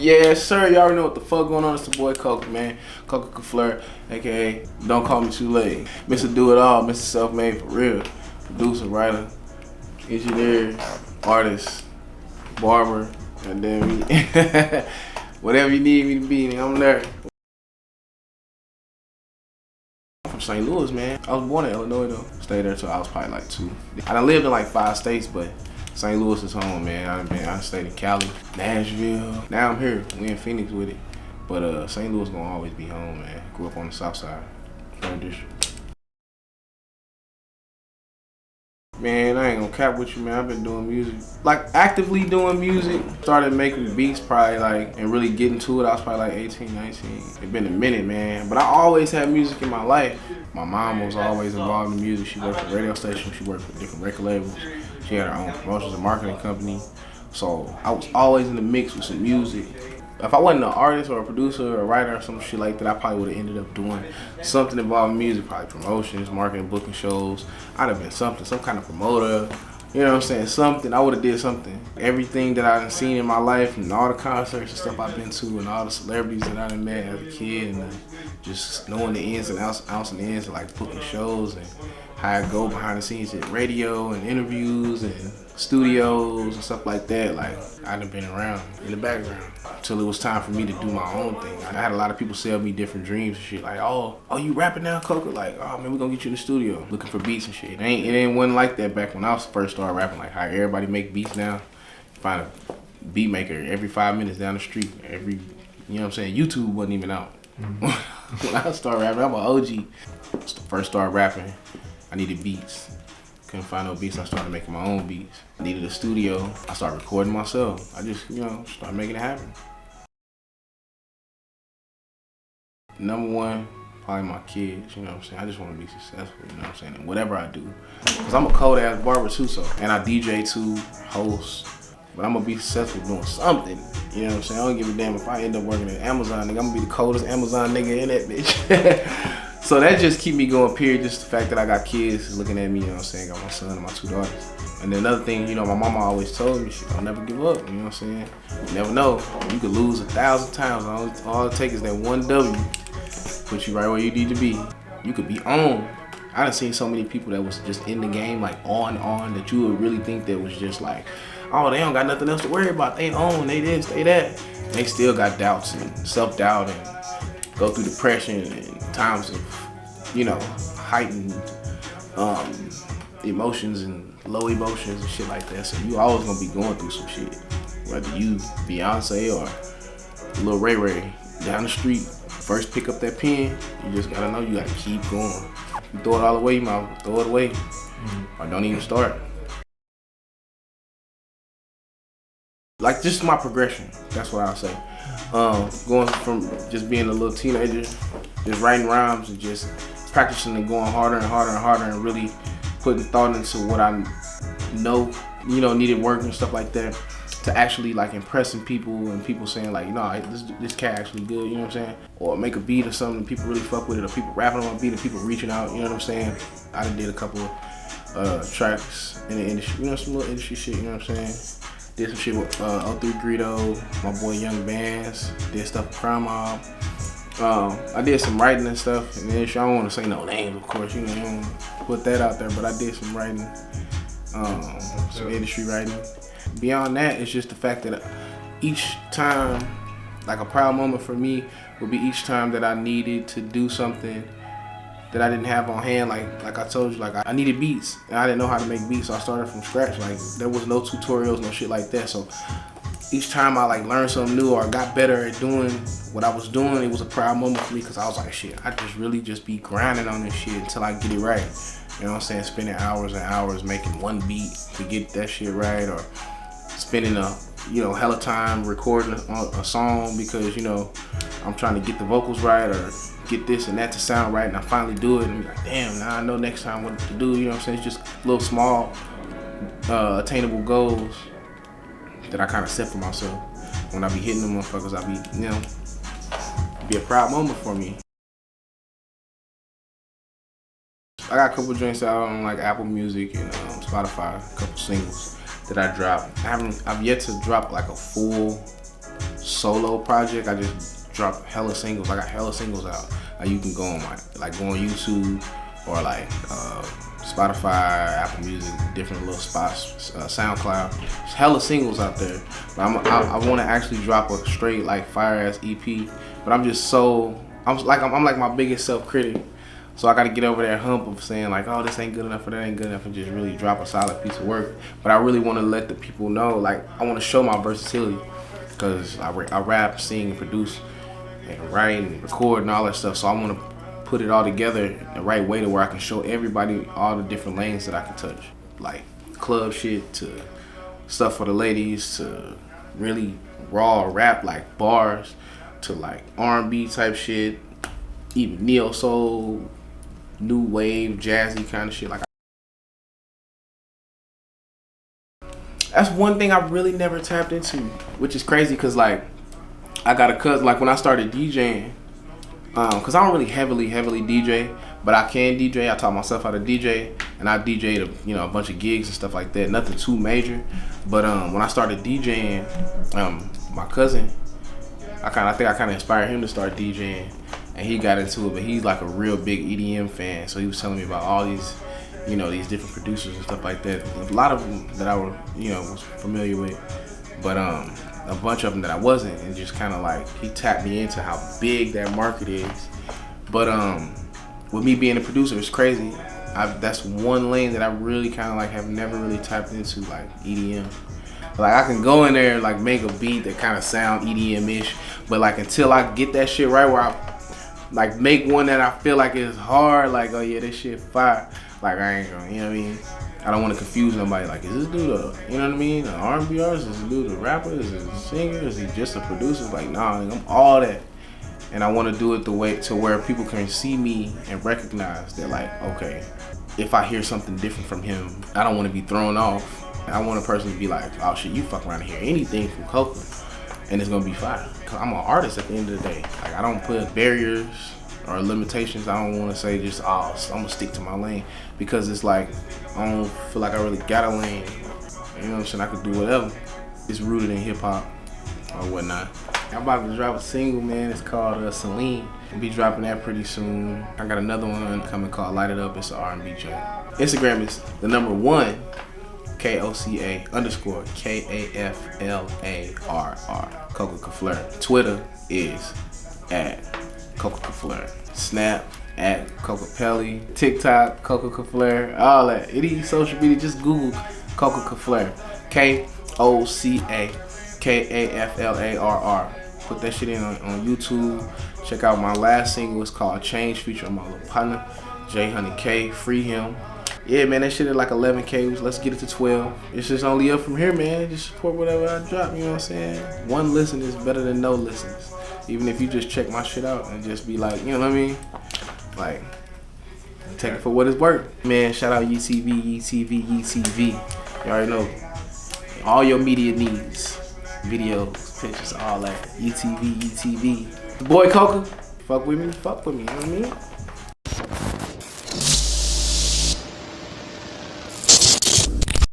Yes, sir. You already know what the fuck going on. It's the boy Koca, man. Koca Kaflarr, aka Don't Call Me Too Late. Mr. Do It All, Mr. Self-Made for real. Producer, writer, engineer, artist, barber, and then whatever you need me to be, I'm there. I'm from St. Louis, man. I was born in Illinois though. Stayed there till I was probably like 2. I done lived in like 5 states, but St. Louis is home, man. I stayed in Cali, Nashville. Now I'm here. We in Phoenix with it. But St. Louis gonna always be home, man. Grew up on the south side. Third district. Man, I ain't gonna cap with you, man. I've been doing music. Like actively doing music. Started making beats probably like, and really getting to it. I was probably like 18, 19. It's been a minute, man. But I always had music in my life. My mom was always involved in music. She worked for a radio station. She worked for different record labels. She had her own promotions and marketing company. So I was always in the mix with some music. If I wasn't an artist or a producer or a writer or some shit like that, I probably would have ended up doing something involving music, probably promotions, marketing, booking shows. I'd have been something, some kind of promoter, you know what I'm saying, something. I would have did something. Everything that I've seen in my life and all the concerts and stuff I've been to and all the celebrities that I done met as a kid and just knowing the ins and outs and ins of like booking shows and how I go behind the scenes at radio and interviews and studios and stuff like that. Like, I done been around in the background until it was time for me to do my own thing. I had a lot of people sell me different dreams and shit. Like, oh, you rapping now, Koca? Like, oh man, we gonna get you in the studio looking for beats and shit. It wasn't like that back when I was first started rapping. Like how everybody make beats now. You find a beat maker every 5 minutes down the street. You know what I'm saying? YouTube wasn't even out. When I started rapping, I'm an OG. First started rapping, I needed beats. Couldn't find no beats, I started making my own beats. I needed a studio, I started recording myself. I just, started making it happen. Number one, probably my kids, you know what I'm saying? I just want to be successful, you know what I'm saying? And whatever I do. Because I'm a cold ass barber too, so. And I DJ too, host. But I'm gonna be successful doing something, you know what I'm saying? I don't give a damn if I end up working at Amazon, nigga. I'm gonna be the coldest Amazon nigga in that bitch. So that just keep me going, period. Just the fact that I got kids looking at me, you know what I'm saying? Got my son and my 2 daughters. And then another thing, my mama always told me, don't never give up, you know what I'm saying? You never know. You could lose 1,000 times. All it takes is that one W. Put you right where you need to be. You could be on. I done seen so many people that was just in the game, like on, that you would really think that was just like, oh, they don't got nothing else to worry about. They on, they this, they that. They still got doubts and self-doubt and go through depression and times of, heightened emotions and low emotions and shit like that. So you always gonna be going through some shit. Whether you Beyonce or Lil Ray Ray down the street, first pick up that pen, you just gotta know you gotta keep going. You throw it all away, you might throw it away. Or don't even start. Like just my progression, that's what I'll say. Going from just being a little teenager, just writing rhymes and just practicing and going harder and harder and harder and really putting thought into what I know, needed work and stuff like that, to actually like impressing people and people saying like, this cat actually good, you know what I'm saying? Or make a beat or something, people really fuck with it, or people rapping on a beat and people reaching out, you know what I'm saying? I done did a couple of tracks in the industry, some little industry shit, you know what I'm saying? Did some shit with 03 Greedo, my boy Young Bands, did stuff with Crime Mob. I did some writing and stuff, and then I don't want to say no names, of course, you don't put that out there, but I did some writing, some industry writing. Beyond that, it's just the fact that each time, like a proud moment for me would be each time that I needed to do something that I didn't have on hand, like I told you, like I needed beats, and I didn't know how to make beats, so I started from scratch. Like there was no tutorials, no shit like that. So each time I like learned something new or got better at doing what I was doing, it was a proud moment for me because I was like, shit, I just really just be grinding on this shit until I get it right. You know what I'm saying? Spending hours and hours making one beat to get that shit right, or spending a hella time recording a song because I'm trying to get the vocals right or get this and that to sound right, and I finally do it and I'm like, damn, now I know next time what to do, you know what I'm saying? It's just little small attainable goals that I kind of set for myself. When I be hitting them motherfuckers, I be a proud moment for me. I got a couple joints out on like Apple Music and Spotify, a couple singles that I dropped. I've yet to drop like a full solo project. I just dropped hella singles. I got hella singles out. Like you can go on go on YouTube or like Spotify, Apple Music, different little spots, SoundCloud. There's hella singles out there. But I want to actually drop a straight like fire ass EP. But I'm like my biggest self critic. So I gotta get over that hump of saying like, oh, this ain't good enough or that ain't good enough, and just really drop a solid piece of work. But I really want to let the people know, like, I want to show my versatility, because I rap, sing, and produce, and write, and record, and all that stuff. So I want to put it all together in the right way to where I can show everybody all the different lanes that I can touch, like club shit to stuff for the ladies to really raw rap like bars to like R&B type shit, even neo soul, new wave, jazzy kind of shit. Like, that's one thing I really never tapped into, which is crazy, cause like I got a cousin. Like when I started DJing, cause I don't really heavily DJ, but I can DJ. I taught myself how to DJ, and I DJ'd a bunch of gigs and stuff like that. Nothing too major, but when I started DJing, my cousin, I think I kind of inspired him to start DJing. And he got into it, but he's like a real big EDM fan. So he was telling me about all these, these different producers and stuff like that. A lot of them that I was familiar with, but a bunch of them that I wasn't. And just kind of like he tapped me into how big that market is. But with me being a producer, it's crazy. That's one lane that I really kind of like have never really tapped into, like EDM. Like I can go in there and like make a beat that kind of sound EDM-ish, but like until I get that shit right where I like make one that I feel like is hard, like, oh yeah, this shit fire. Like I ain't gonna, you know what I mean? I don't want to confuse nobody. Like, is this dude you know what I mean? An R&B artist? Is this dude a rapper? Is he a singer? Is he just a producer? Like, nah, I'm all that. And I want to do it the way to where people can see me and recognize that, like, okay, if I hear something different from him, I don't want to be thrown off. I want a person to be like, oh shit, you fuck around and hear anything from Koca, and it's gonna be fire. Cause I'm an artist at the end of the day. Like I don't put barriers or limitations. I don't want to say just, oh, I'm gonna stick to my lane, because it's like I don't feel like I really got a lane. You know what I'm saying? I could do whatever. It's rooted in hip hop or whatnot. I'm about to drop a single, man. It's called Celine. I'll be dropping that pretty soon. I got another one coming called Light It Up. It's an R&B joint. Instagram is the number 1 KOCA _ KAFLARR. Koca Kaflarr. Twitter is at Koca Kaflarr. Snap at Koca Pelly. TikTok Koca Kaflarr. All that. Any social media, just Google Koca Kaflarr. KOCA KAFLARR. Put that shit in on YouTube. Check out my last single. It's called Change, featuring my little partner J Honey K. Free him. Yeah, man, that shit at like 11K. Let's get it to 12. It's just only up from here, man. Just support whatever I drop, you know what I'm saying? One listen is better than no listens. Even if you just check my shit out and just be like, you know what I mean? Like, take it for what it's worth. Man, shout out YeeTV, YeeTV, YeeTV. You already know. All your media needs. Videos, pictures, all that. YeeTV, YeeTV. The boy Koca. Fuck with me, you know what I mean?